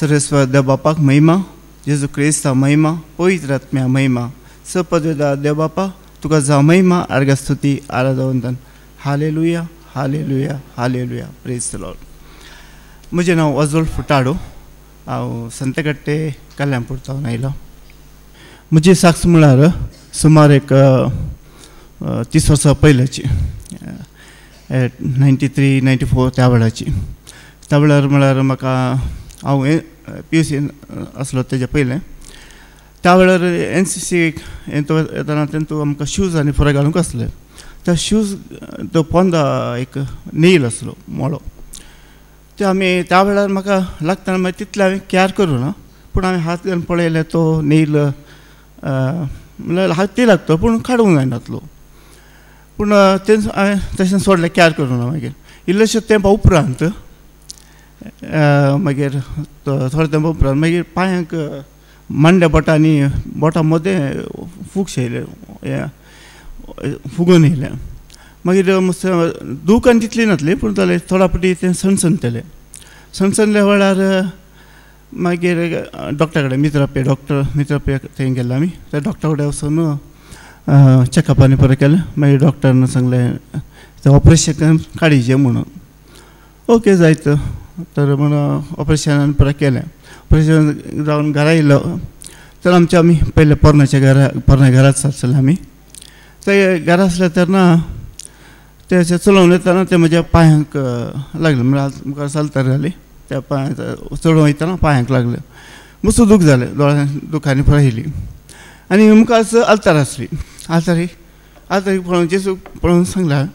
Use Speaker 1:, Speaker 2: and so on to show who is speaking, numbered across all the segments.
Speaker 1: सर्वेस्वर देव बापाक महिमा, जेजू क्रिस्ता महिमा, पवित्र आत्म्या महिमा, सपदवेदा देव बापा तुका जा महिमा, आर्गा स्तुती, आराधना वंदन. Hallelujah, hallelujah, hallelujah. Praise the Lord. म्हजें नांव अजोल फुटाडो. हांव संतकट्टे कल्याणपूर जावन आयलो. म्हजी साक्ष म्हळ्यार सुमार एक 30 वर्सां पयलींची, 93-94 त्या वेळाची. त्या वेळार म्हळ्यार म्हाका हांव PUC आसलो तेजे पयलें. त्या वेळार NCC येताना तेंतू आमकां शूज आनी फुरे घालूंक आसले. त्या शूज तो पोंदा एक नेल आसलो मोळो. ते आमी त्या वेळार म्हाका लागतना मागीर तितलें हांवें केअर करूं ना, पूण हांवें हात घालून पळयले तो नेल म्हणल्यार हात ती लागतो पूण काडूंक जायनासलो. पूण ते हांवें तशें सोडलें, केअर करूं ना. मागीर इल्लेशे तेंपा उपरांत मागीर थोडे तेंपा उपरांत मागीर पांयांक मांड्या बोटांनी बोटां मदें फुगशे येयले, फुगून येयले. मागीर दूख आनी तितली नासली, पूण जालें थोडा पटी तें सणसणतलें. सणसणल्या वेळार मागीर डॉक्टरा कडेन डॉक्टर मित्रपे थंय गेल्ले आमी. त्या डॉक्टरा कडेन वचून चॅकअपांनी पळय केलें. मागीर डॉक्टरान सांगलें तें ऑपरेशन काडीचें म्हणून. ओके जायत तर म्हणून ऑपरेशनान पळय केलें. ऑपरेशन जावन घरा येयलो तर आमी पयले पोरन्या घरांत आसले आमी. थंय घरा आसले तेन्ना ते अशें चलोवन येताना ते म्हज्या पांयांक लागले. म्हळ्यार मुखार चलता जाली त्या पांय चडोवन वयताना पांयांक लागले. मस्त दूख जालें, दोळ्यान दुखांनी पळय येयली. आनी मुखार आल्तार आसली. आल्तारीक पळोवन जेजू पळोवन सांगलें,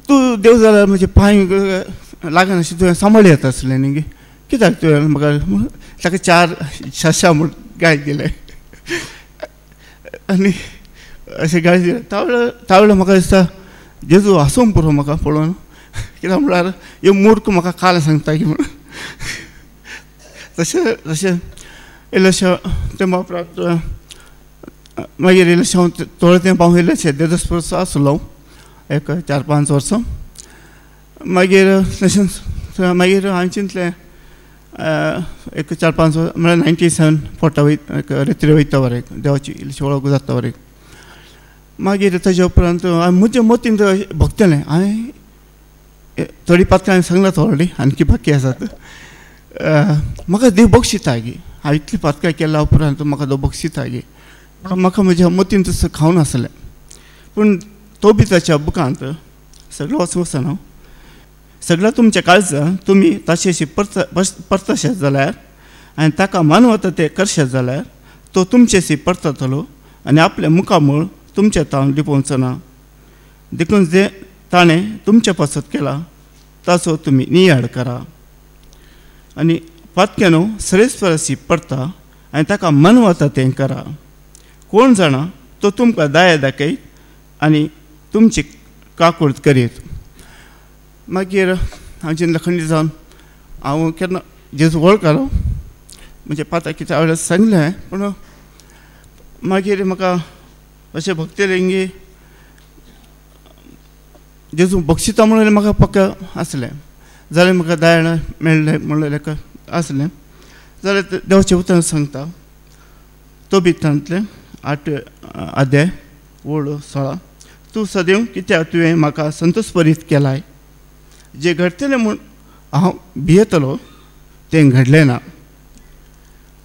Speaker 1: तूं देव जाल्यार म्हजे पांय लागनाशिल्ले तुवें सांबाळूं येता आसलें न्ही, कित्याक तुवें म्हाका. ताका 4 शाशा म्हूण गाय दिले आनी अशें गाय दिले. त्या वेळार म्हाका दिसता जेजू हांसूंक पुरो म्हाका पळोवन, कित्याक म्हळ्यार ह्यो मूर्ख म्हाका काल सांगता की म्हणून. तशें इल्लेशें तेंपा उपरांत मागीर इल्लेशें हांव थोडे तेंप हांव इल्लेशें देदस्पर्श आसलो, एक 4-5 वर्सां. मागीर तशेंच मागीर हांवें चिंतलें एक 4-5 वर्सां म्हळ्यार 97 फोटा रेत्री वयता बरें देवाची इल्लीशी वळख जाता बरें. मागीर ताजे उपरांत हांवें म्हज्या मतीन भोगतलें. हांवें थोडी पातकां हांवें सांगलां ऑलरेडी, आनकी बाकी आसात. म्हाका देव बक्षिता गी. हांवें इतली पातकां केल्या उपरांत म्हाका देव बक्षिता गी. म्हाका म्हज्या मतीन तसं खावन आसलें. पूण तो बी ताच्या बुकांत सगळें वचूंक वचना, सगळ्या तुमच्या काळजां तुमी ताचेशी परतशें जाल्यार आनी ताका मानवता ते करशें जाल्यार तो तुमचेशी परततलो आनी आपले मुखामूळ तुमच्या तावन लिपोवचो ना. देखून जे ताणें तुमच्या पासत केला ताचो तुमी नियाळ करा. आनी पातक्यानो सर्वेस्पराशी परता आनी ताका मानवता तें करा. कोण जाणा तो तुमकां दया दाखयत आनी तुमची काकूळट करीत. मागीर हांव चिंतलें खंडीत जावन हांव केन्ना जेजू वळखलो म्हणजे पाता कितें आवड सांगलें. पूण मागीर म्हाका अशें भक्ती इंगी जेजू बक्षिता म्हणून म्हाका पक्का आसलें. जाल्यार म्हाका दयाळ मेळ्ळें म्हणलें आसलें जाल्यार देवाचें उतर सांगता तो बितांतलें 8 अध्याय 16. तूं सदैव कित्याक तुवें म्हाका संतोशपरीत केलाय. जें घडटलें म्हूण हांव भियेतलो तें घडलें ना.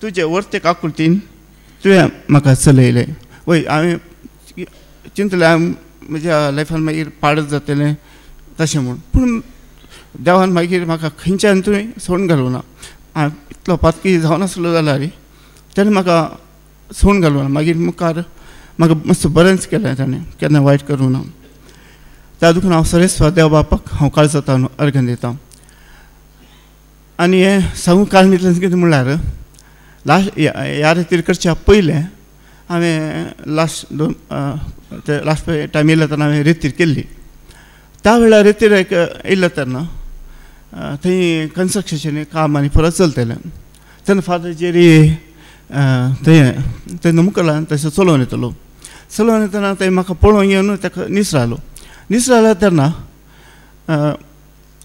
Speaker 1: तुजे वर्ते काकुळटीन तुवें म्हाका चलयलें. वय हांवें चिंतलें हांवें म्हज्या लायफान मागीर पाडत जातलें तशें म्हूण. पूण देवान मागीर म्हाका खंयच्यान तुवें सोडून घालूं ना. हांव इतलो पातकी जावन आसलो जाल्यार तेणें म्हाका सोडून घालूं ना. मागीर मुखार म्हाका मस्त बरेंच केलें ताणें, केन्ना वायट करूं ना. त्या दुखून हांव सर्वेस्वर देव बापाक हांव काळजांत अर्घन दितां. आनी हें सांगूंक कारण इतलें कितें म्हणल्यार ह्या रितीर करच्या पयलें हांवें लास्ट टायम येयलो तेन्ना हांवें रितीर केल्ली. त्या वेळार रितीर येयलो तेन्ना थंय कन्स्ट्रक्शनाचें काम आनी परत चलतलें. तेन्ना फादर जेरी थंय मुखार तशें चलोवन येतलो. चलोवन येतना थंय म्हाका पळोवंक येवन ताका निसरालो तेन्ना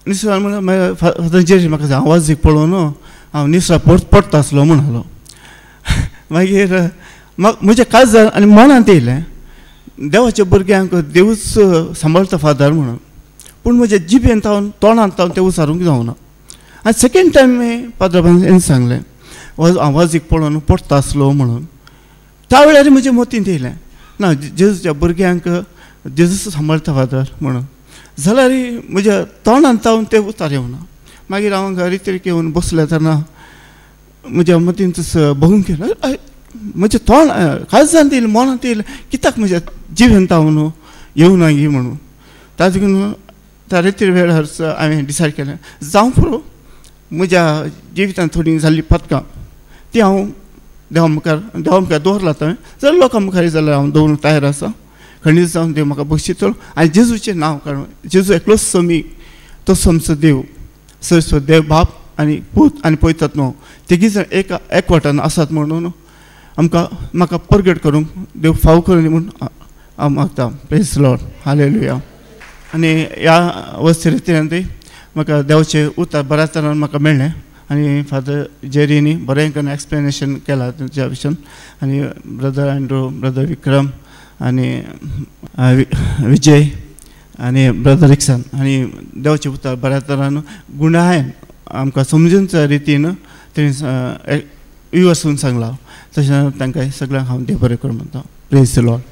Speaker 1: निसरालो म्हणल्यार फादर जेरी म्हाका आवाज पळोवन हांव निसरा पडटा आसलो म्हूण आहलो. मागीर म्हाका म्हज्या काळजान आनी मनांत येयलें देवाच्या भुरग्यांक देवूच सांबाळटा फादर म्हणून, पूण म्हज्या जिबेंत तोंडांत तें उसारूंक जावना. आनी सेकेंड टायम फादरान सांगलें आवाजीक पळोवन पडटा आसलो म्हणून. त्या वेळार म्हज्या मतींत येयलें ना जेजूच्या भुरग्यांक जेजूच सांबाळटा फादर म्हणून. जाल्यार म्हज्या तोंडांत तें उतार येवना. मागीर हांव रितीक येवन बसलें तेन्ना म्हज्या मतींत बघूंक गेलो म्हजें तोंड काळजांत येयलें मनांत येयलें कित्याक म्हज्या जिवेंत हांव येवना ही म्हणून. ताजे त्या रितीर वेळार हांवें डिसायड केलें जावं पुरो म्हज्या जिवितांत थोडीं जाल्लीं पथकां ती हांव देवा मुखार दवरलां हांवें. जर लोकां मुखार जाल्यार हांव दवरूंक तयार आसा. खंय जावन देव म्हाका बक्षीत आनी जेजूचें नांव काडून जेजू एकलोच समी तो आमचो देव सरस्वत देव बाप आनी पूत आनी पवित्रात्मा तिगी जण एकवटान आसात म्हणून म्हाका परगट करूंक देव फाव करून म्हूण हांव मागता. Praise Lord, hallelujah. आनी ह्या वस्तिरितींत म्हाका देवाचें उतर बऱ्या तरेन म्हाका मेळ्ळें आनी फादर जेरीनी बरें करून एक्सप्लेनेशन केलां तुमच्या विशयान आनी ब्रदर एंड्रू, ब्रदर विक्रम आनी विजय आनी ब्रदर रिक्सन आनी देवाचें उतर बऱ्या तरेन गुणायन आमकां समजूनच्या रितीन तेणी वसून सांगलां. तशें तांकां सगळ्यांक हांव देव बरें करूं म्हणटा. Praise the Lord.